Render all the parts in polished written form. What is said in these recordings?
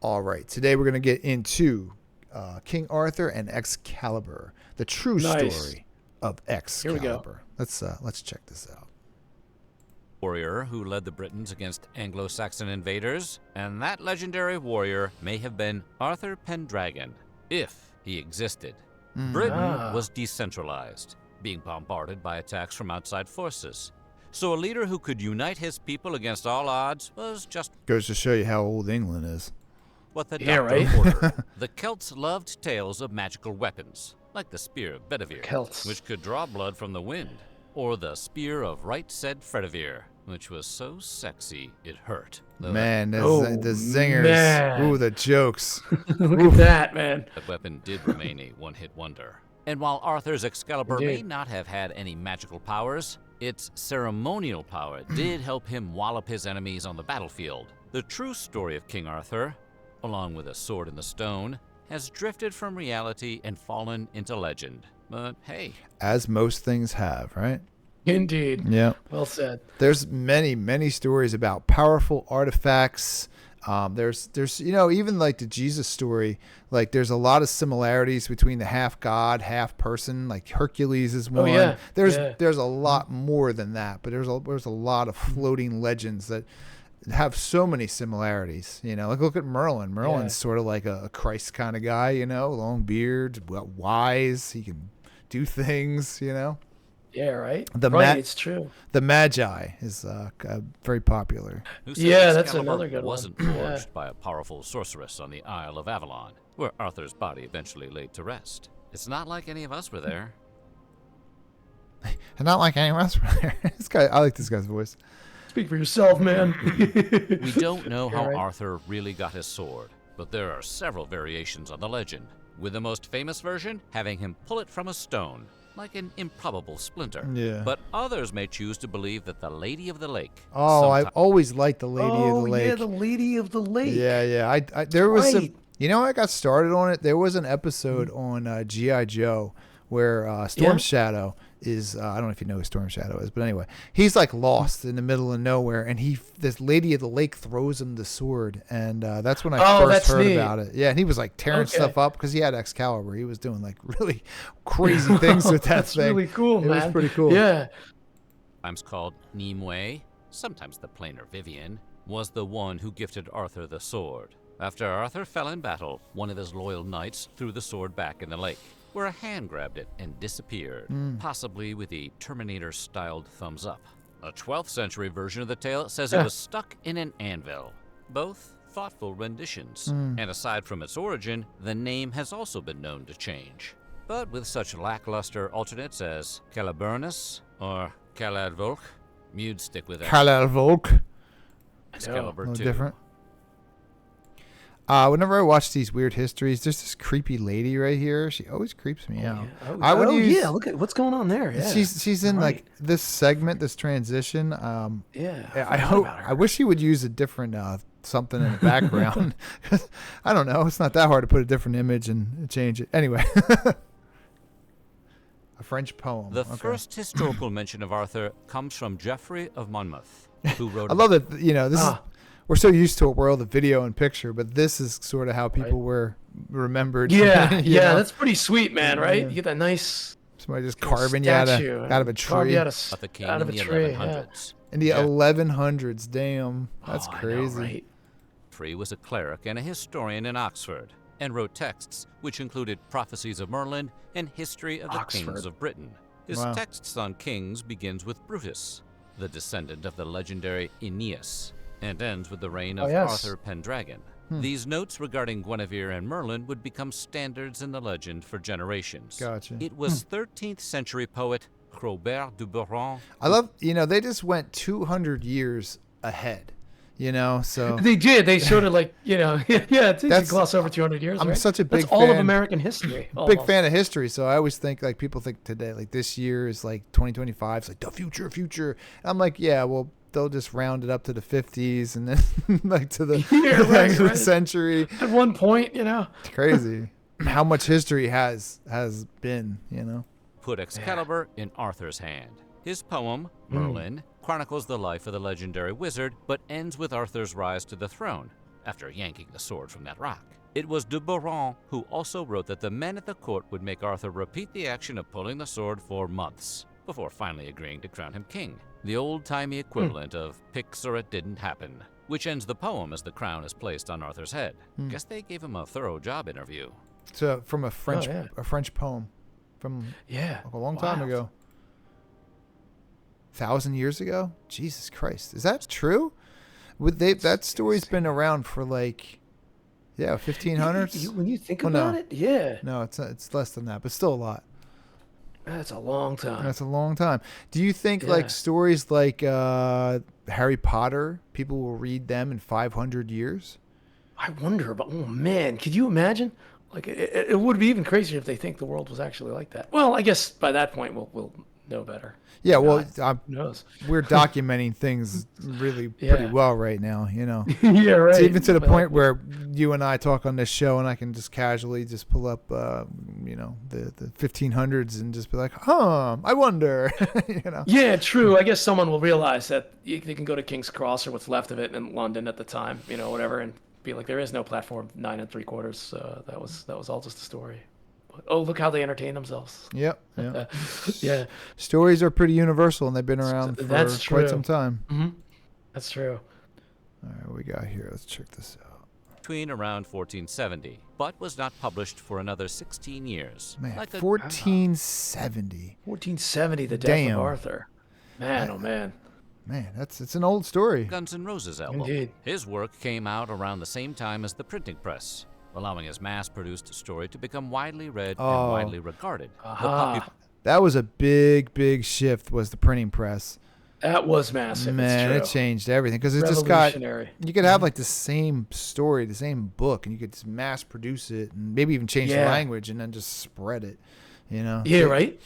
All right, today we're going to get into King Arthur and Excalibur, the true story of Excalibur. Here we go. Let's check this out. Warrior who led the Britons against Anglo-Saxon invaders, and that legendary warrior may have been Arthur Pendragon, if he existed. Britain was decentralized, being bombarded by attacks from outside forces. So a leader who could unite his people against all odds was just... Goes to show you how old England is. What the doctor ordered. The Celts loved tales of magical weapons, like the spear of Bedivere, which could draw blood from the wind, or the spear of right said Fredivere, which was so sexy it hurt. Man, the zingers. Man. Ooh, the jokes. Look at that, man. The weapon did remain a one-hit wonder. And while Arthur's Excalibur may not have had any magical powers, its ceremonial power did help him wallop his enemies on the battlefield. The true story of King Arthur, along with a sword in the stone, has drifted from reality and fallen into legend. But hey. As most things have, right? Indeed. Yeah. Well said. There's many stories about powerful artifacts. There's even like the Jesus story, like there's a lot of similarities between the half god, half person, like Hercules is one. Oh, yeah. There's a lot more than that, but there's a lot of floating legends that have so many similarities. Like look at Merlin. Merlin's sort of like a Christ kind of guy, long beard, wise, he can do things, Yeah, right? It's true. The Magi is very popular. Yeah, that's another good one. Wasn't forged by a powerful sorceress on the Isle of Avalon, where Arthur's body eventually laid to rest. It's not like any of us were there. And not like any of us were there. I like this guy's voice. Speak for yourself, man. We don't know how Arthur really got his sword, but there are several variations on the legend, with the most famous version having him pull it from a stone, like an improbable splinter. Yeah. But others may choose to believe that the Lady of the Lake... I've always liked the Lady of the Lake. Oh, yeah, the Lady of the Lake. Yeah. There was I got started on it. There was an episode on G.I. Joe where Storm Shadow is, I don't know if you know who Storm Shadow is, but anyway, he's like lost in the middle of nowhere, and this Lady of the Lake throws him the sword, and that's when I first heard about it. Yeah, and he was like tearing stuff up because he had Excalibur. He was doing like really crazy things with that that's thing. Really cool, man. It was pretty cool. Yeah. Sometimes called Nimue, sometimes the plainer Vivian, was the one who gifted Arthur the sword. After Arthur fell in battle, one of his loyal knights threw the sword back in the lake, where a hand grabbed it and disappeared, possibly with a Terminator-styled thumbs up. A 12th century version of the tale says it was stuck in an anvil. Both thoughtful renditions. And aside from its origin, the name has also been known to change. But with such lackluster alternates as Caliburnus or Caladvolk, you'd stick with it. Caladvolk. Excalibur No 2. different. Whenever I watch these weird histories, there's this creepy lady right here. She always creeps me out. Yeah. Look at what's going on there. Yeah. She's in like this segment, this transition. I wish he would use a different something in the background. I don't know. It's not that hard to put a different image and change it. Anyway. A French poem. The first historical mention of Arthur comes from Geoffrey of Monmouth, who wrote... I love that, this is... We're so used to a world of video and picture, but this is sort of how people were remembered. Yeah, that's pretty sweet, man, right? You get that nice... Somebody just carving you out of a tree. Out of a tree, 1100s. In the 1100s, damn. That's crazy. I know, right? Geoffrey was a cleric and a historian in Oxford, and wrote texts which included prophecies of Merlin and history of the kings of Britain. His texts on kings begins with Brutus, the descendant of the legendary Aeneas, and ends with the reign of Arthur Pendragon. These notes regarding Guinevere and Merlin would become standards in the legend for generations. Gotcha. It was 13th century poet Robert de Boron. I love, they just went 200 years ahead, so. They did. They sort of like, it's easy to gloss over 200 years, I'm right? such a big That's all of American history. Big fan of history, so I always think, like, people think today, like, this year is, like, 2025. It's like, the future. And I'm like, yeah, well, they'll just round it up to the 50s and then like to the the century. At one point, It's crazy how much history has been, Put Excalibur in Arthur's hand. His poem, Merlin, chronicles the life of the legendary wizard, but ends with Arthur's rise to the throne. after yanking the sword from that rock. It was de Boron who also wrote that the men at the court would make Arthur repeat the action of pulling the sword for months, before finally agreeing to crown him king. The old-timey equivalent of "Pix or it didn't happen," which ends the poem as the crown is placed on Arthur's head. Guess they gave him a thorough job interview. So from a French poem from a long time ago. 1,000 years ago? Jesus Christ. Is that true? That story's been around for 1500s? When you think about it, yeah. No, it's less than that, but still a lot. That's a long time. That's a long time. Do you think stories like Harry Potter, people will read them in 500 years? I wonder about, oh man, could you imagine? It would be even crazier if they think the world was actually like that. Well, I guess by that point we'll know better. Yeah, well, who knows? We're documenting things really pretty well right now, Yeah, right. It's even to the point where you and I talk on this show, and I can just casually just pull up, the 1500s and just be like, I wonder, Yeah, true. I guess someone will realize that they can go to King's Cross or what's left of it in London at the time, whatever, and be like, there is no platform 9 3/4. That was all just a story. Oh, look how they entertain themselves. Yep. Yeah. Stories are pretty universal, and they've been around for quite some time. Mm-hmm. That's true. All right, what we got here? Let's check this out. Between around 1470, but was not published for another 16 years. Man, 1470. 1470, the death of Arthur. Man, oh man. Man, it's an old story. Guns N' Roses album. Indeed. His work came out around the same time as the printing press, allowing his mass-produced story to become widely read and widely regarded. That was a big shift, was the printing press. That was massive. Man, it changed everything, because it just got, you could have the same story, the same book, and you could just mass produce it and maybe even change the language and then just spread it, Yeah, right.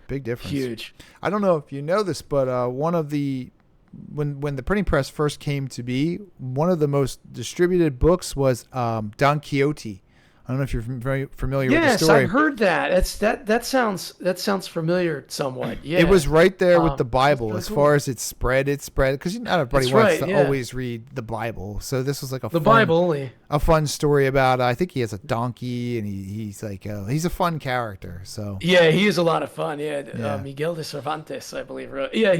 Big difference. Huge. I don't know if you know this, but when the printing press first came to be, one of the most distributed books was Don Quixote. I don't know if you're familiar with the story. Yes, I've heard that. That sounds familiar somewhat. Yeah. It was right there with the Bible as far as it spread, because not everybody wants to always read the Bible. So this was like a fun story about, I think he has a donkey, and he's he's a fun character. So yeah, he is a lot of fun. Yeah, Miguel de Cervantes, I believe. Yeah,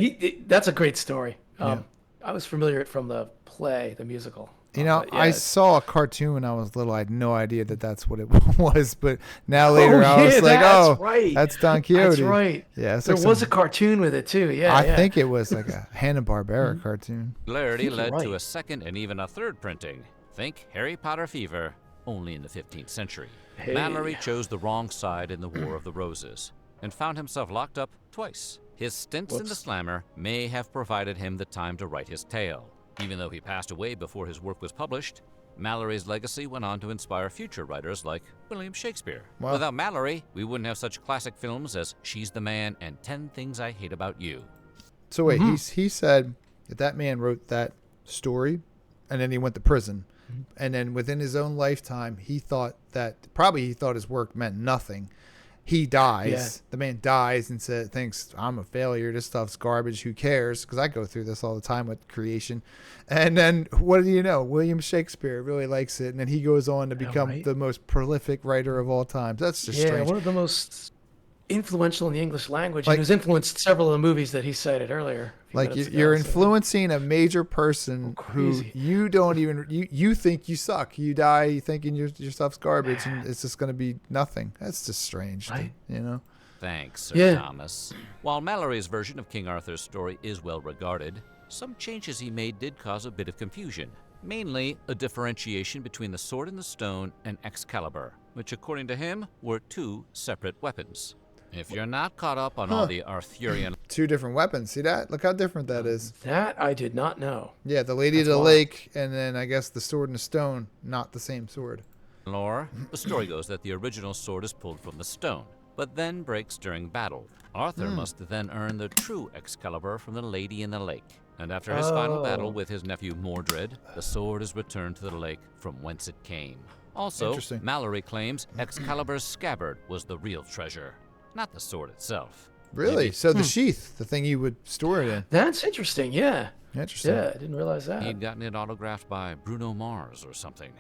that's a great story. I was familiar from the play, the musical. I saw a cartoon when I was little. I had no idea that that's what it was. But now later I was like, that's Don Quixote. That's right. Yeah, there was a cartoon with it too. Yeah, I think it was like a Hanna-Barbera cartoon. Popularity led to a second and even a third printing. Think Harry Potter fever, only in the 15th century. Mallory chose the wrong side in the War of the Roses and found himself locked up twice. His stints in the slammer may have provided him the time to write his tale. Even though he passed away before his work was published, Mallory's legacy went on to inspire future writers like William Shakespeare. Wow. Without Mallory, we wouldn't have such classic films as She's the Man and 10 Things I Hate About You. So wait, he said that man wrote that story, and then he went to prison. And then within his own lifetime, he thought his work meant nothing. He dies. Yeah. The man dies and thinks, I'm a failure. This stuff's garbage. Who cares? Because I go through this all the time with creation. And then what do you know? William Shakespeare really likes it. And then he goes on to become the most prolific writer of all time. That's just strange. One of the most influential in the English language. And who's influenced several of the movies that he cited earlier. You're influencing a major person who you don't even, you think you suck. You die thinking your stuff's garbage, and it's just going to be nothing. That's just strange, Thanks, Sir Thomas. While Mallory's version of King Arthur's story is well regarded, some changes he made did cause a bit of confusion. Mainly a differentiation between the sword and the stone and Excalibur, which according to him were two separate weapons. If you're not caught up on all the Arthurian... Two different weapons. See that? Look how different that is. That I did not know. Yeah, the Lady of the Lake, and then I guess the sword and the stone, not the same sword. Lore, the story goes that the original sword is pulled from the stone, but then breaks during battle. Arthur must then earn the true Excalibur from the Lady in the Lake. And after his final battle with his nephew Mordred, the sword is returned to the lake from whence it came. Also, Mallory claims Excalibur's scabbard was the real treasure, not the sword itself. Really? So the sheath, the thing you would store it in. That's interesting, yeah. Interesting. Yeah, I didn't realize that. He'd gotten it autographed by Bruno Mars or something.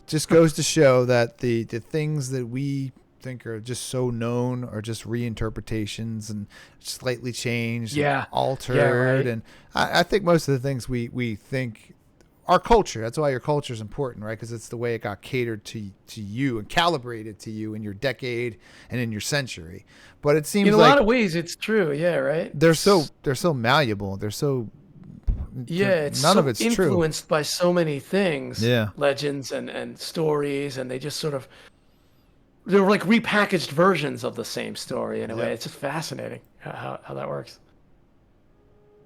Just goes to show that the things that we think are just so known are just reinterpretations and slightly changed, altered. Yeah, right. And I think most of the things we think, our culture, that's why your culture is important, right? Because it's the way it got catered to you and calibrated to you in your decade and in your century. But it seems in a like lot of ways it's true. Yeah, right. they're so malleable. They're so it's none so of it's influenced by so many things. Yeah. Legends and stories, and they just sort of they're like repackaged versions of the same story in a way. It's just fascinating how that works.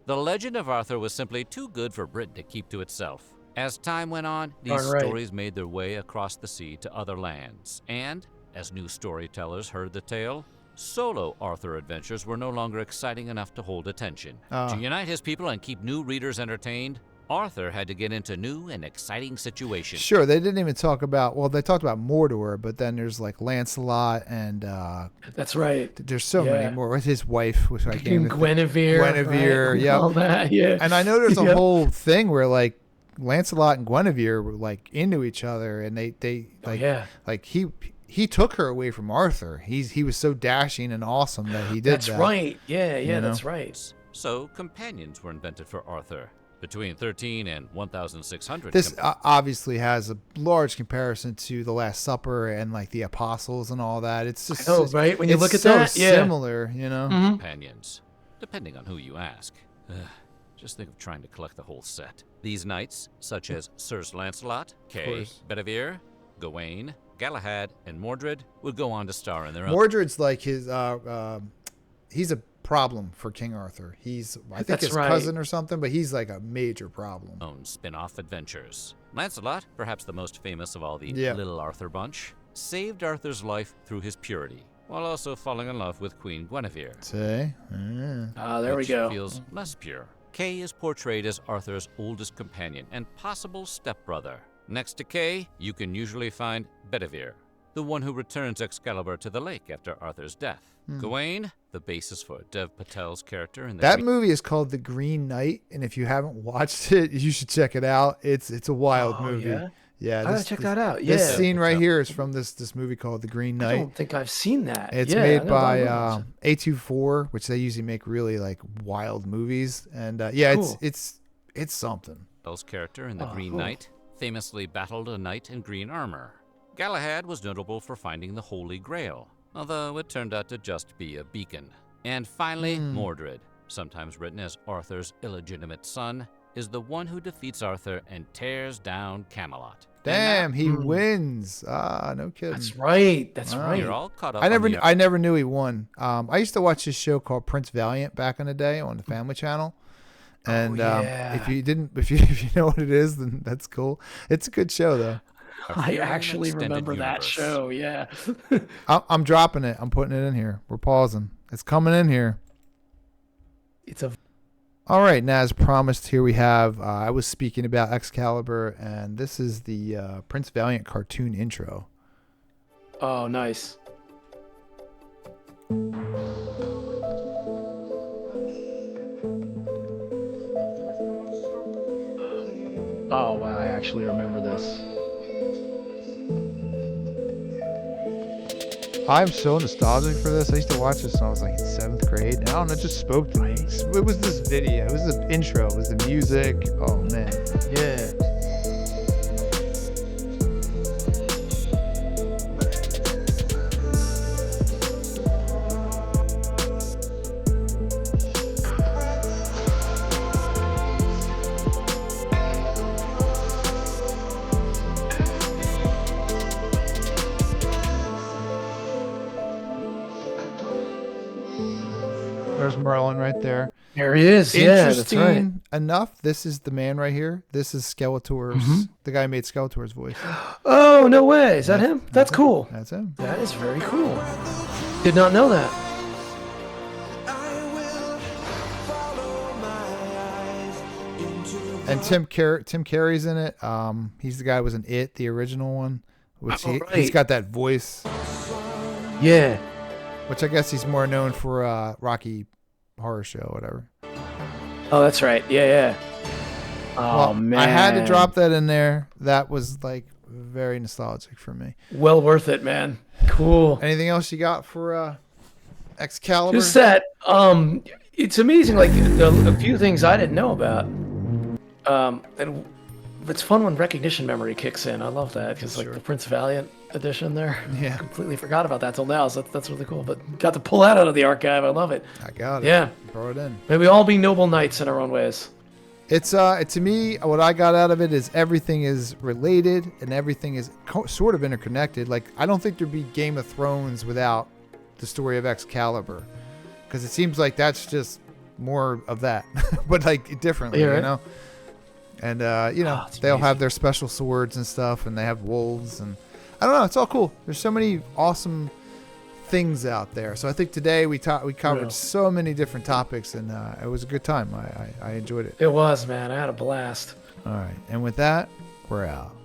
The legend of Arthur was simply too good for Britain to keep to itself. As time went on, these Right. stories made their way across the sea to other lands. And, as new storytellers heard the tale, solo Arthur adventures were no longer exciting enough to hold attention. To unite his people and keep new readers entertained, Arthur had to get into new and exciting situations. Sure, they didn't even talk about, well, they talked about Mordor, but then there's like Lancelot and That's right. there's so many more. With his wife, which I can't even Guinevere, right? all that, yeah. And I know there's a whole thing where like Lancelot and Guinevere were like into each other, and they like he took her away from Arthur. He was so dashing and awesome that he did That's that. right. Yeah, You know? that's right. So, companions were invented for Arthur. Between 13 and 1,600. This obviously has a large comparison to The Last Supper and like the Apostles and all that. It's just right? When you look at so that, similar, you know. Mm-hmm. companions, depending on who you ask. Just think of trying to collect the whole set. These knights, such as Sirs Lancelot, Kay, Bedivere, Gawain, Galahad, and Mordred, would go on to star in their own. Mordred's like his he's a problem for King Arthur. He's I think his cousin or something, but he's like a major problem. Own spin-off adventures. Lancelot, perhaps the most famous of all the Little Arthur bunch, saved Arthur's life through his purity, while also falling in love with Queen Guinevere. Say, there we go. Feels less pure. Kay is portrayed as Arthur's oldest companion and possible stepbrother. Next to Kay, you can usually find Bedivere, the one who returns Excalibur to the lake after Arthur's death. Gawain, the basis for Dev Patel's character in that movie is called The Green Knight, and if you haven't watched it, you should check it out. It's a wild movie. Yeah, I gotta check that out. Yeah, this scene right here is from this movie called The Green Knight. I don't think I've seen that. It's made by A24, which they usually make really like wild movies, and Cool. it's something. Patel's character in The Green Knight famously battled a knight in green armor. Galahad was notable for finding the Holy Grail, although it turned out to just be a beacon. And finally, Mordred, sometimes written as Arthur's illegitimate son, is the one who defeats Arthur and tears down Camelot. Damn, he wins. No kidding. That's right. That's right. You're all caught up. I never knew he won. I used to watch this show called Prince Valiant back in the day on the Family Channel. And if you know what it is, then that's cool. It's a good show though. I actually remember that show. Yeah. I'm dropping it. I'm putting it in here. We're pausing. It's coming in here. All right, now as promised, here we have, I was speaking about Excalibur, and this is the Prince Valiant cartoon intro. Oh, nice. Oh, wow, I actually remember this. I'm so nostalgic for this. I used to watch this when I was like in 7th grade. And I don't know, it just spoke to me. It was this video. It was the intro. It was the music. Oh, man. Yeah. There's Merlin right there. There he is. Yeah, that's right. Interesting enough, this is the man right here. This is Skeletor's, the guy who made Skeletor's voice. Oh, no way. Is that him? That's cool. That's him. That is very cool. Did not know that. And Tim Carey's in it. He's the guy who was in It, the original one. Which he's got that voice. Yeah. Which I guess he's more known for Rocky Horror Show, whatever. Oh, that's right. Yeah. Oh, Well, man. I had to drop that in there. That was like very nostalgic for me. Well worth it, man. Cool. Anything else you got for Excalibur? Just that. It's amazing. Like a few things I didn't know about. And it's fun when recognition memory kicks in. I love that because like the Prince Valiant edition there. Yeah. Completely forgot about that till now. So that's really cool. But got to pull that out of the archive. I love it. I got it. Yeah. Brought it in. May we all be noble knights in our own ways. It's to me, what I got out of it is everything is related and everything is sort of interconnected. Like I don't think there'd be Game of Thrones without the story of Excalibur, because it seems like that's just more of that, but like differently, Yeah, right. you know. And they'll amazing. have their special swords and stuff, and they have wolves, and I don't know. It's all cool. There's so many awesome things out there. So I think today we covered Yeah. so many different topics, and it was a good time. I enjoyed it. It was, man. I had a blast. All right, and with that, we're out.